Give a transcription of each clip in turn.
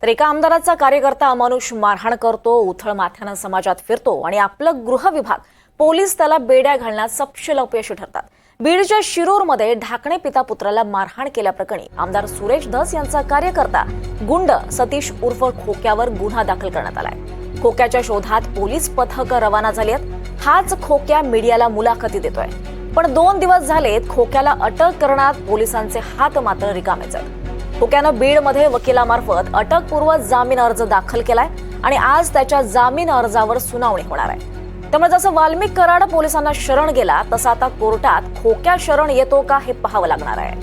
तर एका आमदाराचा कार्यकर्ता अमानुष मारहाण करतो, उथळ माथ्यानं समाजात फिरतो आणि आपलं गृह विभाग पोलीस त्याला बेड्या घालण्यात सपशेल अपयशी ठरतात। बीडच्या शिरूरमध्ये ढाकणे पिता पुत्राला मारहाण केल्याप्रकरणी आमदार सुरेश धस यांचा कार्यकर्ता गुंड सतीश उर्फ खोक्यावर गुन्हा दाखल करण्यात आलाय। खोक्याच्या शोधात पोलीस पथक रवाना झाली आहेत। हाच खोक्या मीडियाला मुलाखती देतोय, पण 2 दिवस झालेत खोक्याला अटक करण्यात पोलिसांचे हात मात्र रिकामेच आहेत। खोक्यानं बीडमध्ये वकिलामार्फत अटकपूर्व जामीन अर्ज दाखल केलाय आणि आज त्याच्या जामीन अर्जावर सुनावणी होणार आहे। त्यामुळे जसं वाल्मिक कराड पोलिसांना शरण गेला तसं आता कोर्टात खोक्या शरण येतो का हे पाहावं लागणार आहे।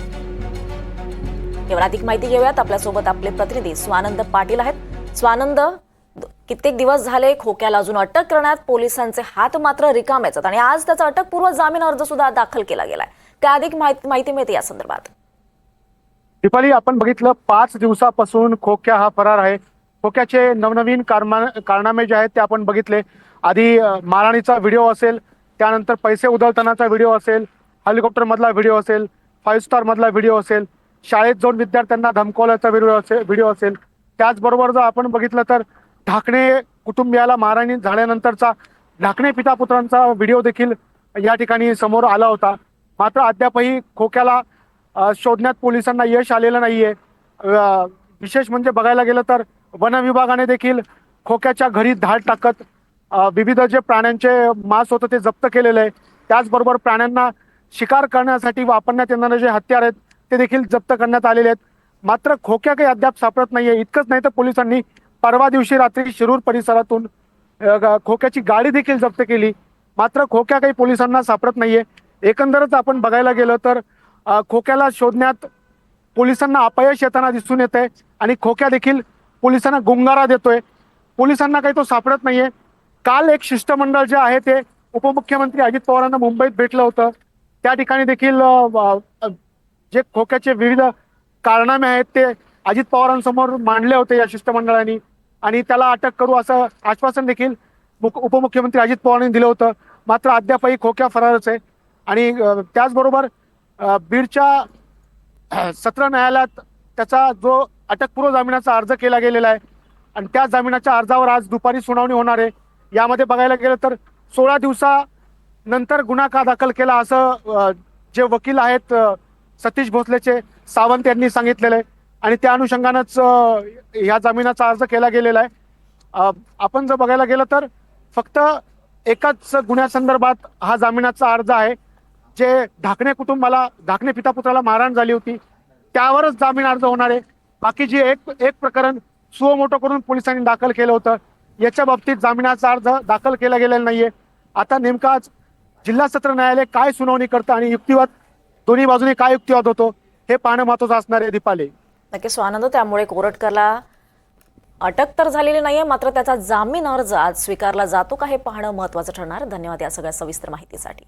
यावर अधिक माहिती घेऊयात, आपल्यासोबत आपले प्रतिनिधी स्वानंद पाटील आहेत। स्वानंद, कित्येक दिवस झाले खोक्याला अजून अटक करण्यात पोलिसांचे हात मात्र रिकामेच आहेत आणि आज त्याचा अटकपूर्व जामीन अर्ज सुद्धा दाखल केला गेलाय। काय अधिक माहिती मिळते या संदर्भात? दीपाली, आपण बघितलं 5 दिवसापासून खोक्या हा फरार आहे। खोक्याचे नवनवीन कारनामे जे आहेत ते आपण बघितले। आधी मारहाणीचा व्हिडिओ असेल, त्यानंतर पैसे उधळतानाचा व्हिडिओ असेल, हेलिकॉप्टर मधला व्हिडिओ असेल, 5 स्टार मधला व्हिडिओ असेल, शाळेत जाऊन विद्यार्थ्यांना धमकावल्याचा व्हिडिओ असेल। त्याचबरोबर जर आपण बघितलं तर ढाकणे कुटुंबियाला मारहाणी झाल्यानंतरचा ढाकणे पिता पुत्रांचा व्हिडिओ देखील या ठिकाणी समोर आला होता। मात्र अद्यापही खोक्याला शोधण्यात पोलिसांना यश आलेलं नाहीये। विशेष म्हणजे बघायला गेलं तर वन विभागाने देखील खोक्याच्या घरी धाड टाकत विविध जे प्राण्यांचे मांस होतं ते जप्त केलेलं आहे। त्याचबरोबर प्राण्यांना शिकार करण्यासाठी वापरण्यात येणारे जे हत्यार आहेत ते देखील जप्त करण्यात आलेले आहेत। मात्र खोक्या काही अद्याप सापडत नाहीये। इतकंच नाही तर पोलिसांनी परवा दिवशी रात्री शिरूर परिसरातून खोक्याची गाडी देखील जप्त केली, मात्र खोक्या काही पोलिसांना सापडत नाहीये। एकंदरच आपण बघायला गेलं तर खोक्याला शोधण्यात पोलिसांना अपयश येताना दिसून येते आणि खोक्या देखील पोलिसांना गुंगारा देतोय। पोलिसांना काही तो सापडत नाहीये। काल एक शिष्टमंडळ जे आहे ते उपमुख्यमंत्री अजित पवारांना मुंबईत भेटलं होतं। त्या ठिकाणी देखील जे खोक्याचे विविध कारनामे आहेत ते अजित पवारांसमोर मांडले होते या शिष्टमंडळाने आणि त्याला अटक करू असं आश्वासन देखील उपमुख्यमंत्री अजित पवारांनी दिलं होतं। मात्र अद्यापही खोक्या फरारच आहे आणि त्याचबरोबर बीडच्या सत्र न्यायालयात त्याचा जो अटकपूर्व जामिनाचा अर्ज केला गेलेला आहे आणि त्या जामिनाच्या अर्जावर आज दुपारी सुनावणी होणार आहे। यामध्ये बघायला गेलं तर 16 दिवसानंतर गुन्हा का दाखल केला असं जे वकील आहेत सतीश भोसलेचे सावंत यांनी सांगितलेलं आहे आणि त्या अनुषंगानंच या जामिनाचा अर्ज केला गेलेला आहे। आपण जर बघायला गेलं तर फक्त एकाच गुन्ह्यासंदर्भात हा जामिनाचा अर्ज आहे, जे ढाकणे कुटुंबाला ढाकणे पिता पुत्राला मारहाण झाली होती त्यावरच जामीन अर्ज होणार आहे। बाकी जे एक प्रकरण सुओ मोटो करून पोलिसांनी दाखल केलं होतं याच्या बाबतीत जामिनाचा अर्ज दाखल केला गेलेला नाहीये। आता नेमकाच जिल्हा सत्र न्यायालय काय सुनावणी करतं आणि युक्तिवाद दोन्ही बाजूने काय युक्तिवाद होतो हे पाहणं महत्त्वाचं असणार आहे। दीपाली, नक्की स्वानंद, त्यामुळे कोरटकरला अटक तर झालेली नाहीये, मात्र त्याचा जामीन अर्ज आज स्वीकारला जातो का हे पाहणं महत्त्वाचं ठरणार। धन्यवाद या सगळ्या सविस्तर माहितीसाठी।